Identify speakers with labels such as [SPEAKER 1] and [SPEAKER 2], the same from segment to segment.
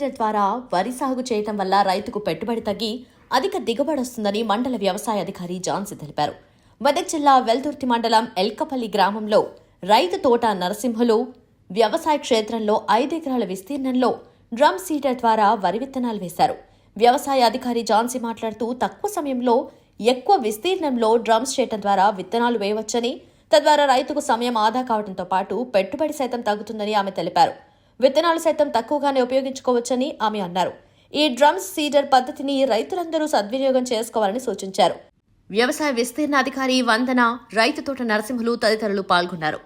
[SPEAKER 1] Seeder ద్వారా వరి సాగు చేయటం వల్ల రైతుకు పెట్టుబడి తగ్గి అధిక దిగుబడి వస్తుందని మండల వ్యవసాయ అధికారి జాన్సీ తెలిపారు. మెదక్ జిల్లా వెల్దుర్తి మండలం ఎల్కపల్లి గ్రామంలో రైతు తోట నరసింహులు వ్యవసాయ క్షేత్రంలో 5 ఎకరాల విస్తీర్ణంలో డ్రమ్ సీడర్ ద్వారా వరి విత్తనాలు వేశారు. వ్యవసాయ అధికారి జాన్సీ మాట్లాడుతూ తక్కువ సమయంలో ఎక్కువ విస్తీర్ణంలో డ్రమ్స్ చేయటం ద్వారా విత్తనాలు వేయవచ్చని, తద్వారా రైతుకు సమయం ఆదా కావడంతో పాటు పెట్టుబడి సైతం తగ్గుతుందని ఆమె తెలిపారు. విత్తనాలు సైతం తక్కువగానే ఉపయోగించుకోవచ్చని ఆమె అన్నారు. ఈ డ్రమ్స్ సీడర్ పద్ధతిని రైతులందరూ సద్వినియోగం చేసుకోవాలని సూచించారు. వ్యవసాయ విస్తీర్ణ అధికారి వందన, రైతు తోట నరసింహులు తదితరులు పాల్గొన్నారు.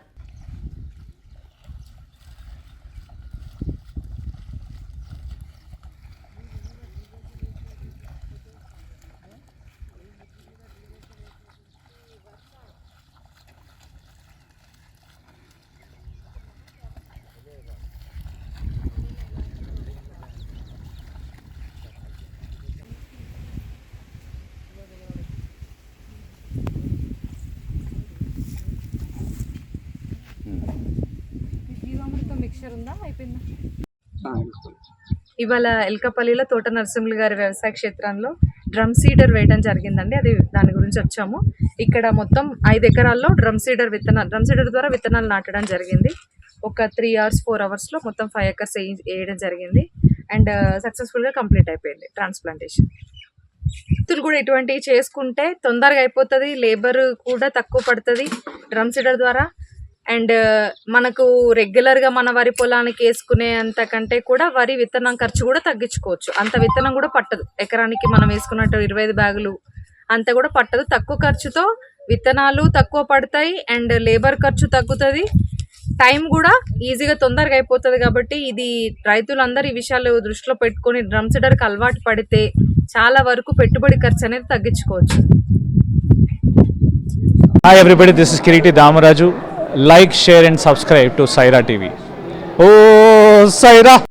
[SPEAKER 2] మిక్చర్ ఉందా అయిపోయిందా? ఇవాళ ఎల్కపల్లిలో తోట నరసింహులు గారి వ్యవసాయ క్షేత్రంలో డ్రమ్ సీడర్ వేయడం జరిగిందండి. అది దాని గురించి వచ్చాము. ఇక్కడ మొత్తం 5 ఎకరాల్లో డ్రమ్ సీడర్ ద్వారా విత్తనాలు నాటడం జరిగింది. ఒక 3 hours 4 hours మొత్తం 5 acres వేయడం జరిగింది. అండ్ సక్సెస్ఫుల్గా కంప్లీట్ అయిపోయింది ట్రాన్స్ప్లాంటేషన్. రైతులు కూడా ఇటువంటివి చేసుకుంటే తొందరగా అయిపోతుంది, లేబర్ కూడా తక్కువ పడుతుంది డ్రమ్ సీడర్ ద్వారా. అండ్ మనకు రెగ్యులర్గా మన వరి పొలానికి వేసుకునే అంతకంటే కూడా వరి విత్తనం ఖర్చు కూడా తగ్గించుకోవచ్చు. అంత విత్తనం కూడా పట్టదు, ఎకరానికి మనం వేసుకున్నట్టు 25 బ్యాగులు అంత కూడా పట్టదు. తక్కువ ఖర్చుతో విత్తనాలు తక్కువ పడతాయి అండ్ లేబర్ ఖర్చు తగ్గుతుంది, టైం కూడా ఈజీగా తొందరగా అయిపోతుంది. కాబట్టి ఇది రైతులందరూ ఈ విషయాలు దృష్టిలో పెట్టుకొని డ్రమ్ సీడర్కి అలవాటు పడితే చాలా వరకు పెట్టుబడి ఖర్చు అనేది తగ్గించుకోవచ్చు.
[SPEAKER 3] Hi everybody, this is Kireeti Damaraju. Like, share and subscribe to Saira TV. Oh, Saira!